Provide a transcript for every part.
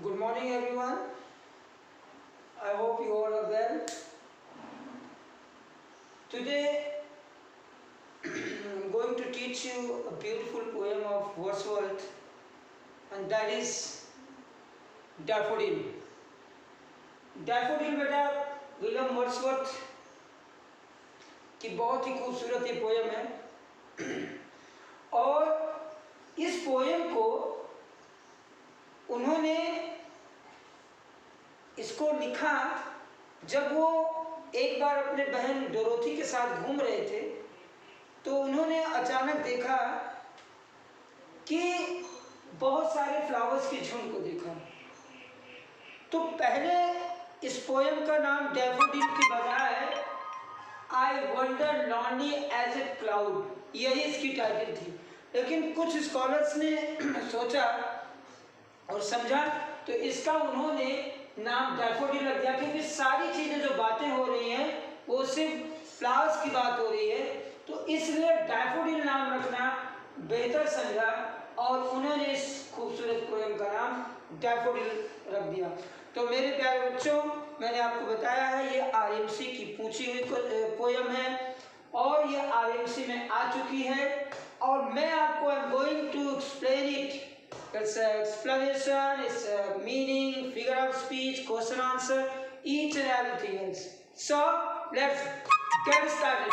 Good morning, everyone. I hope you all are well. Today, I'm going to teach you a beautiful poem of Wordsworth, and that is Daffodil. Daffodil बेटा William Wordsworth की बहुत ही खूबसूरत ये poem है और इस poem को उन्होंने इसको लिखा जब वो एक बार अपने बहन डोरोथी के साथ घूम रहे थे, तो उन्होंने अचानक देखा कि बहुत सारे फ्लावर्स के झुंड को देखा। तो पहले इस पोएम का नाम डैफोडिल की बजाय I wonder lonely as a cloud, यही इसकी टाइटल थी। लेकिन कुछ स्कॉलर्स ने सोचा और समझा, तो इसका उन्होंने नाम डैफोडिल रख दिया, क्योंकि सारी चीज़ें जो बातें हो रही हैं वो सिर्फ फ्लावर्स की बात हो रही है, तो इसलिए डैफोडिल नाम रखना बेहतर समझा और उन्होंने इस खूबसूरत पोएम का नाम डैफोडिल रख दिया। तो मेरे प्यारे बच्चों, मैंने आपको बताया है ये आरएमसी की पूछी हुई पोएम है और ये आरएमसी में आ चुकी है और मैं आपको I am going to explain it. It's an explanation, it's a meaning, figure of speech, question answer, each and everything else. So let's get started.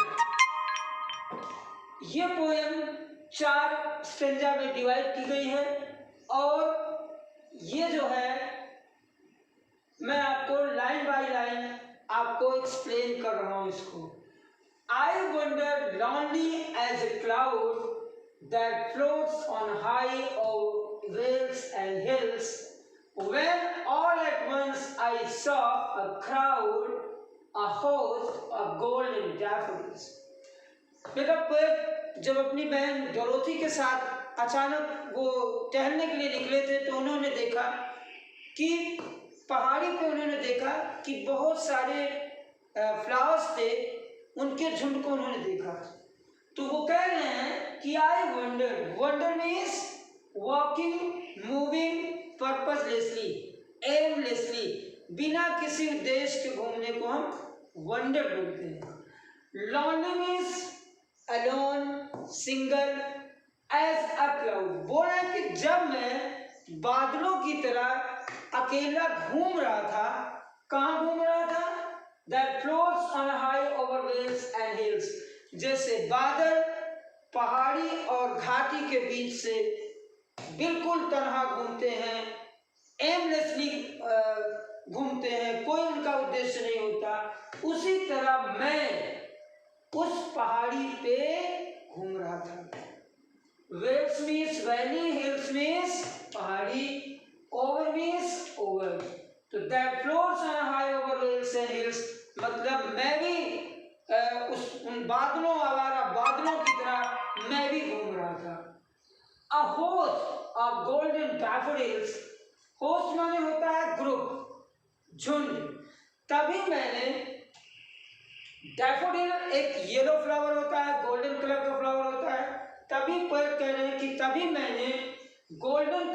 ये पोएम 4 स्टेंजा में डिवाइड की गई है और ये जो है मैं आपको लाइन बाय लाइन आपको एक्सप्लेन कर रहा हूँ इसको। I wander lonely as a cloud that floats on high over vales and hills, when all at once I saw a crowd, a host of golden daffodils. बेटा poet जब अपनी बहन Dorothy के साथ अचानक वो टहलने के लिए निकले थे, तो उन्होंने देखा कि पहाड़ी पे उन्होंने देखा कि बहुत सारे फ्लावर्स थे, उनके झुंड को उन्होंने देखा। तो वो कह रहे हैं कि I wander, wander means walking, moving purposelessly, aimlessly, बिना किसी उद्देश्य के घूमने को हम वंडर बोलते हैं। Lonely means alone, single, as a cloud, बोल रहे हैं कि जब मैं बादलों की तरह अकेला घूम रहा था, कहाँ घूम रहा था? That floats on high over vales and hills, जैसे बादल पहाड़ी और घाटी के बीच से बिल्कुल तन्हा घूमते हैं, एमलेसली घूमते हैं, कोई उनका उद्देश्य नहीं होता, उसी तरह मैं उस पहाड़ी पे घूम रहा था। Vales means valley, hills means पहाड़ी, ओवर मीन्स ओवर, तो that floats on high over vales and hills, मतलब मैं भी उन बादलों, आवारा बादलों की तरह मैं भी घूम रहा था। A host of golden daffodils, host माने होता है ग्रुप, झुंड। तभी मैंने, डैफोडिल एक येलो फ्लावर होता है, गोल्डन कलर का फ्लावर होता है, तभी पोएट कह रहे हैं कि तभी मैंने गोल्डन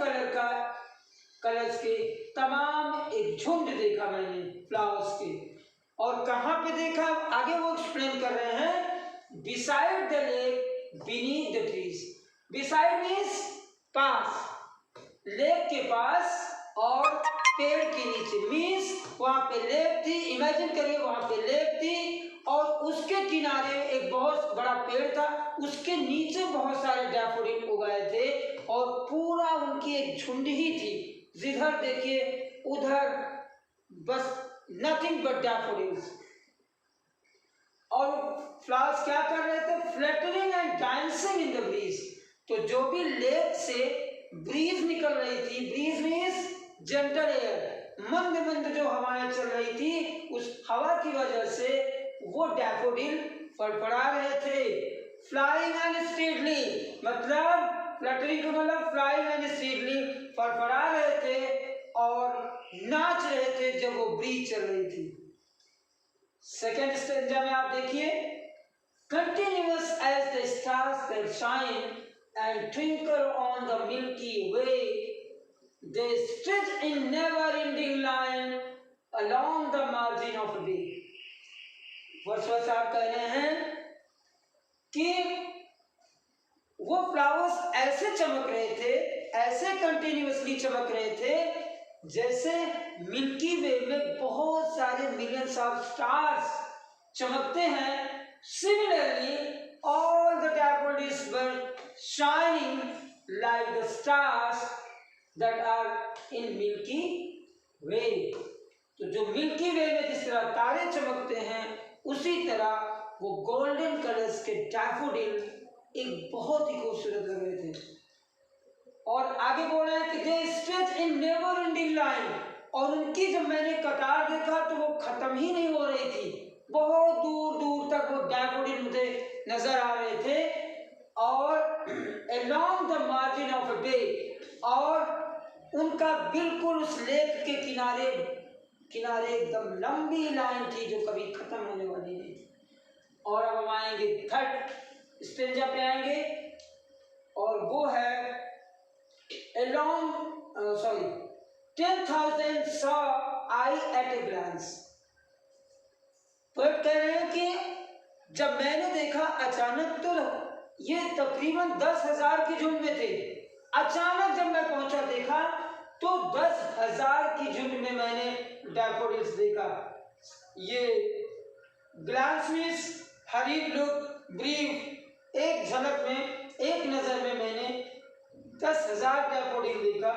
कलर्स के तमाम एक झुंड देखा मैंने फ्लावर्स के। और कहाँ पे देखा, आगे वो एक्सप्लेन कर रहे हैं। Beside the lake, beneath the trees, beside means pass, lake के पास और पेड़ के नीचे, मीन्स वहां पे लेक थी, इमेजिन करिए वहां पे लेक थी और उसके किनारे एक बहुत बड़ा पेड़ था, उसके नीचे बहुत सारे डैफोडिल उगाए थे और पूरा उनकी एक झुंड ही थी, जिधर देखिए उधर बस नथिंग बट डैफोडिल्स। और फ्लावर्स क्या कर रहे थे? Fluttering and dancing in the breeze, तो जो भी लेक से ब्रीज निकल रही थी, ब्रीज मीन्स जेंटल एयर, मंद मंद जो हवाएं चल रही थी, उस हवा की वजह से वो डैफोडिल फड़फड़ा रहे थे। फ्लाइंग एंड स्ट्रीटली, मतलब फ्लटरिंग का मतलब फ्लाइंग एंड स्ट्रीटली, फड़फड़ा रहे थे और नाच रहे थे जब वो ब्रीज चल रही थी। सेकेंड स्टेंजा में आप देखिए, continuous as the stars that shine and twinkle on the Milky Way, they stretch in never-ending line along the margin of a bay. वर्षों आप कह रहे हैं कि वो फ्लावर्स ऐसे चमक रहे थे, ऐसे कंटिन्यूअसली चमक रहे थे जैसे मिल्की वे में बहुत सारे मिलियंस ऑफ स्टार्स चमकते हैं. Similarly, all the daffodils were shining like the stars that are in Milky Way. तो जो मिल्की वे में जिस तरह तारे चमकते हैं उसी तरह वो गोल्डन कलर्स के डैफोडिल एक बहुत ही खूबसूरत लग रहे थे. और आगे बोल रहे हैं कि they stretch in never ending line, और उनकी जब मैंने कतार देखा तो वो खत्म ही नहीं हो रही थी. बहुत दूर दूर तक वो डैफोडिल मुझे नजर आ रहे थे. और along the margin of a bay, और उनका बिल्कुल उस लेक के किनारे किनारे एकदम लंबी लाइन थी जो कभी खत्म होने वाली नहीं थी. और अब हम आएंगे थर्ड स्टेंजा पे आएंगे, और वो है along 10,000 saw I at a glance. Poet कह रहे हैं कि जब मैंने देखा अचानक, तो ये तकरीबन 10,000 की झुंड में थे. अचानक जब मैं पहुंचा देखा तो 10,000 की झुंड में मैंने डैफोडिल्स देखा. ये glance means hurried look, brief, एक झलक में, एक नजर में मैंने 10,000 डैफोडिल देखा.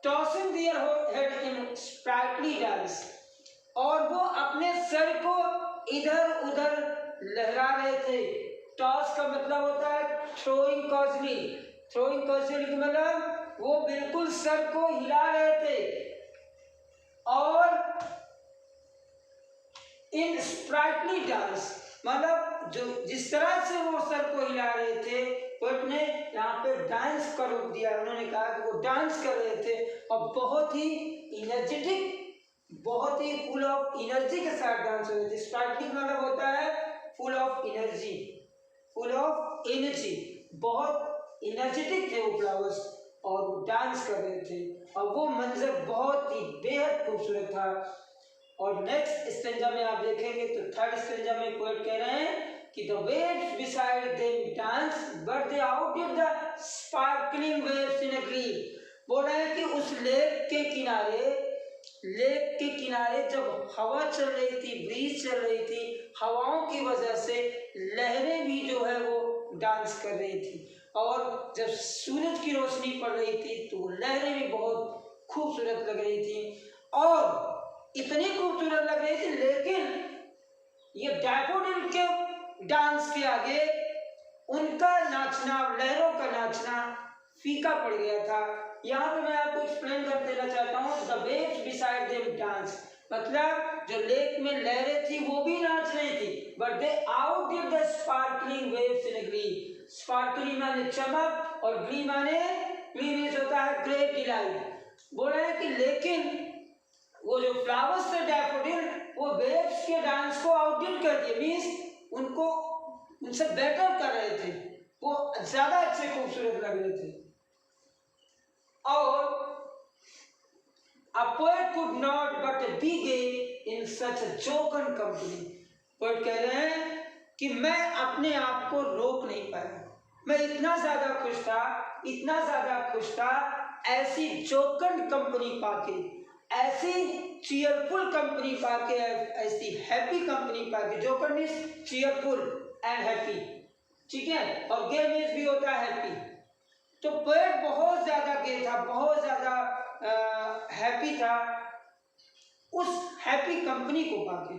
Tossing their head in sprightly dance, और वो अपने सर को इधर उधर लहरा रहे थे. टॉस का मतलब होता है थ्रोइंग कॉजली. थ्रोइंग कॉजली का मतलब वो बिल्कुल सर को हिला रहे थे. और इन स्प्राइटली डांस मतलब जो जिस तरह से वो सर को हिला रहे थे, पोएट ने यहाँ पे डांस का रूप दिया. उन्होंने कहा कि वो डांस कर रहे थे और बहुत ही इनर्जेटिक, बहुत ही फुल ऑफ एनर्जी के साथ डांस हो रहे थे. स्प्राइटली मतलब होता है full of energy, full of energy. बहुत एनर्जेटिक थे वो फ्लावर्स और वो डांस कर रहे थे, और वो मंजर बहुत ही बेहद खूबसूरत था. और नेक्स्ट स्टेंजा में आप देखेंगे तो थर्ड स्टेंजा में पोएट कह रहे हैं कि the waves beside them dance, but they outdid the sparkling waves in a glee. बोल रहे हैं कि उस लेक के किनारे जब हवा चल रही थी, ब्रीज चल रही थी, हवाओं की वजह से लहरें भी जो है वो डांस कर रही थी. और जब सूरज की रोशनी पड़ रही थी तो लहरें भी बहुत खूबसूरत लग रही थी, और इतनी खूबसूरत लग रही थी. लेकिन ये डैफोडिल के डांस के आगे उनका नाचना, लहरों का नाचना फीका पड़ गया था. यहाँ पे मैं आपको एक्सप्लेन कर देना चाहता हूँ. The waves beside them dance मतलब जो लेक में लहरें थी वो भी नाच रही थी, but they outdid the sparkling waves in glee. Sparkling माने चमक और ग्ली माने, ग्ली मीन्स होता है ग्रेट डिलाइट. बोल रहे हैं कि लेकिन वो जो फ्लावर्स थे डैफोडिल, वो वेव्स के डांस को आउटडिड कर दिए, मीन्स उनको उनसे बेटर कर रहे थे, वो ज्यादा अच्छे खूबसूरत लग रहे थे. और a poet could not but be gay in such a jocund company. Poet कह रहे हैं कि मैं अपने आप को रोक नहीं पाया. मैं इतना ज्यादा खुश था ऐसी जोकंड कंपनी पाके, ऐसी चीयरफुल कंपनी पाके, ऐसी happy company Pakke. जोकंड means cheerful and happy, ठीक है, और गे मीन्स भी होता है हैप्पी. तो पोएट बहुत ज्यादा गे था, बहुत ज्यादा हैप्पी था उस हैप्पी कंपनी को पाके.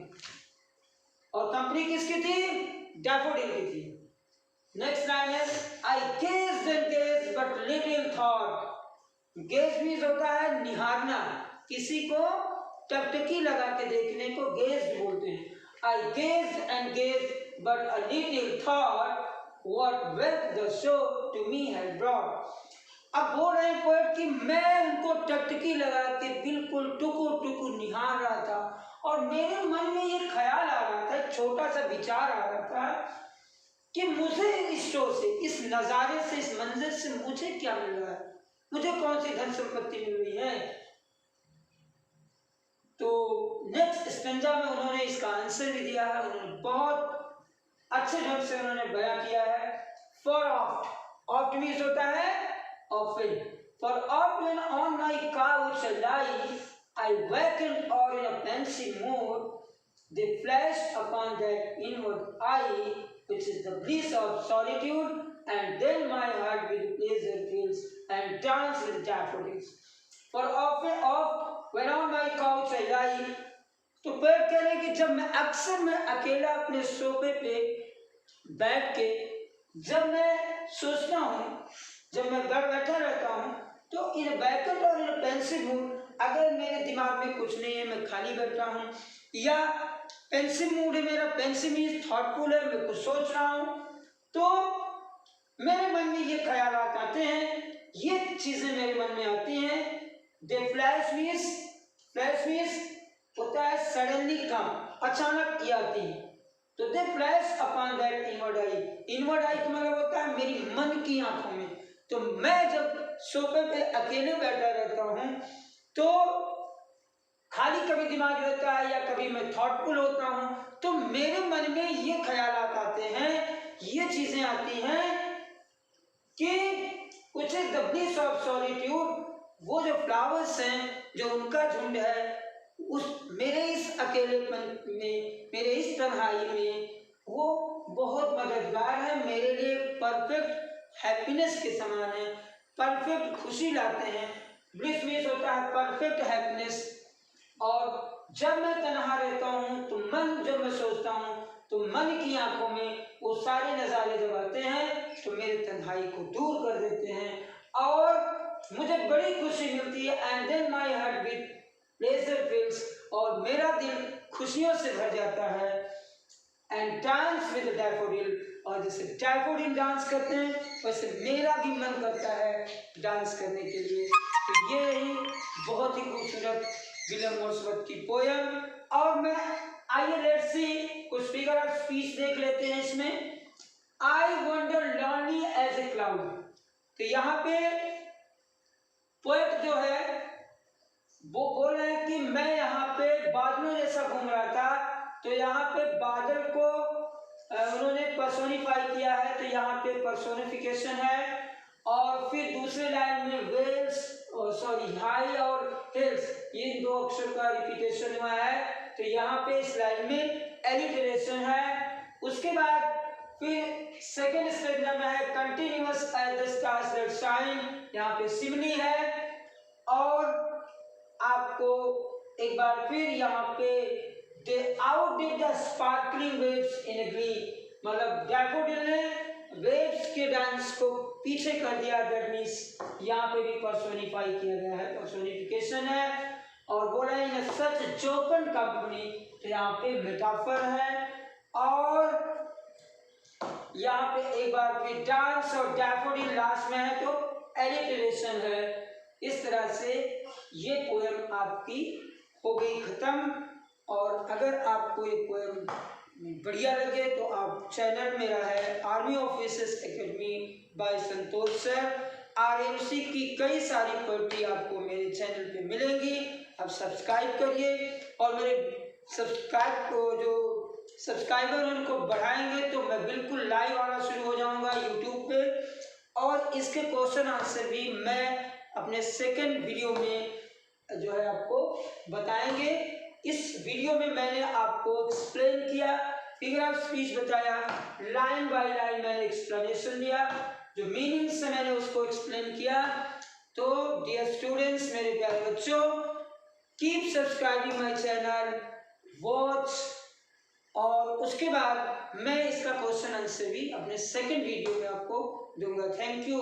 और कंपनी किसकी थी? डैफोडिल की थी. नेक्स्ट लाइन है I gazed and gazed but little thought. Gaze means होता है निहारना, किसी को टकटकी लगा के देखने को गेज बोलते हैं. I gazed and gazed but a little thought what wealth the show to me had brought. अब बोल रहे हैं पोएट कि मैं उनको टकटकी लगा के बिल्कुल टुकुर टुकुर निहार रहा था, और मेरे मन में ये ख्याल आ रहा था, एक छोटा सा विचार आ रहा था कि मुझे इस शो से, इस नज़ारे से, इस मंजर से मुझे क्या मिल रहा है, मुझे कौन सी धन संपत्ति मिल रही है. कविता में उन्होंने इसका आंसर भी दिया है, उन्होंने बहुत अच्छे ढंग से उन्होंने बयां किया है। फॉर ऑफ्ट, ऑफ्ट मीन्स होता है often. For oft when on my couch I lie, I wakened or in a pensive mood, they flashed upon that inward eye, which is the bliss of solitude, and then my heart with pleasure fills and dance with daffodils. For often oft when on my couch I lie, तो पेड़ कह रहे कि जब मैं अक्सर मैं अकेला अपने सोफे पे बैठ के जब मैं सोचता हूँ, जब मैं घर बैठा रहता हूँ, तो इन वैकेंट और इन पेंसिव मूड, अगर मेरे दिमाग में कुछ नहीं है, मैं खाली बैठा हूँ, या पेंसिव मूड है मेरा, पेंसिव मीन्स थॉटफुल है, मैं कुछ सोच रहा हूँ, तो मेरे मन में ये ख्यालात आते हैं, ये चीजें मेरे मन में आती हैं। दे फ्लैश मीन्स होता है सडनली कम, अचानक ये आती है। तो दे flash upon that inward I, inward आई का मतलब होता है मेरी मन की आंखों में। तो मैं जब सोफे पे अकेले बैठा रहता हूँ, तो खाली कभी दिमाग रहता है या कभी मैं थॉटफुल होता हूँ, तो मेरे मन में ये ख्यालात आते हैं, ये चीजें आती हैं कि which is the bliss of solitude, वो जो फ्लावर्स हैं, जो उनका झुंड है, उस मेरे इस अकेलेपन में, मेरे इस तन्हाई में, वो बहुत मददगार है मेरे लिए, परफेक्ट हैप्पीनेस के समान है, परफेक्ट खुशी लाते हैं। ब्लिस मीन्स होता है परफेक्ट हैप्पीनेस। और जब मैं तन्हा रहता हूँ, तो जब मैं सोचता हूँ, तो मन की आंखों में वो सारे नज़ारे जब आते हैं, तो मेरे तन्हाई को दूर कर देते हैं और मुझे बड़ी खुशी मिलती है। And then my heart with pleasure fills, और मेरा दिल खुशियों से भर जाता है। एंड डांस विद डैफोडिल, और जैसे डैफोडिल डांस करते हैं, वैसे मेरा भी मन करता है डांस करने के लिए। तो ये ही बहुत ही खूबसूरत विलियम वर्ड्सवर्थ की पोयम। और मैं आइए लेट्स सी कुछ फिगर ऑफ स्पीच देख लेते हैं इसमें। I wonder lonely as a cloud, तो यहाँ पे पोएट जो है वो बोल रहे हैं कि मैं यहाँ पे बादलों जैसा घूम रहा था। तो यहाँ पे बादल को उन्होंने पर्सोनिफाई किया है, तो यहाँ पे पर्सोनिफिकेशन है। और फिर दूसरे लाइन में वेल्स, हाई और हिल्स, ये दो अक्षर का रिपीटेशन हुआ है, तो यहाँ पे इस लाइन में एलिटरेशन है। उसके बाद फिर सेकेंड स्टेटमेंट में है continuous as the stars that shine, यहाँ पे सिमली है। और आपको एक बार फिर यहाँ पे they outdid the sparkling waves in green, मतलब डैफोडिल ने वेव्स के डांस को पीछे कर दिया। दैट मीन्स यहाँ पे भी पर्सोनिफाई किया गया है, पर्सोनिफिकेशन है। और बोला इन सच जोकन कंपनी, तो यहाँ पे मेटाफर है। और यहाँ पे एक बार फिर डांस और डैफोडिल लास्ट में है, तो एलिटरेशन है। इस तरह से ये पोएम आपकी हो गई खत्म। और अगर आपको ये पोएम बढ़िया लगे तो आप चैनल मेरा है आर्मी ऑफिसर्स एकेडमी बाय संतोष सर, आरएमसी की कई सारी पोएट्री आपको मेरे चैनल पे मिलेंगी। आप सब्सक्राइब करिए और मेरे सब्सक्राइब को जो सब्सक्राइबर उनको बढ़ाएंगे तो मैं बिल्कुल लाइव आना शुरू हो जाऊंगा यूट्यूब पे। और इसके क्वेश्चन आंसर भी मैं अपने सेकंड वीडियो में जो है आपको बताएंगे। इस वीडियो में मैंने आपको एक्सप्लेन किया, फिगर ऑफ स्पीच बताया, लाइन बाय लाइन मैंने एक्सप्लेनेशन दिया, जो मीनिंग्स है मैंने उसको एक्सप्लेन किया। तो डियर स्टूडेंट्स, मेरे प्यारे बच्चों, keep subscribing my channel, watch. और उसके बाद मैं इसका क्वेश्चन आंसर भी अपने सेकंड वीडियो में आपको दूंगा। Thank you.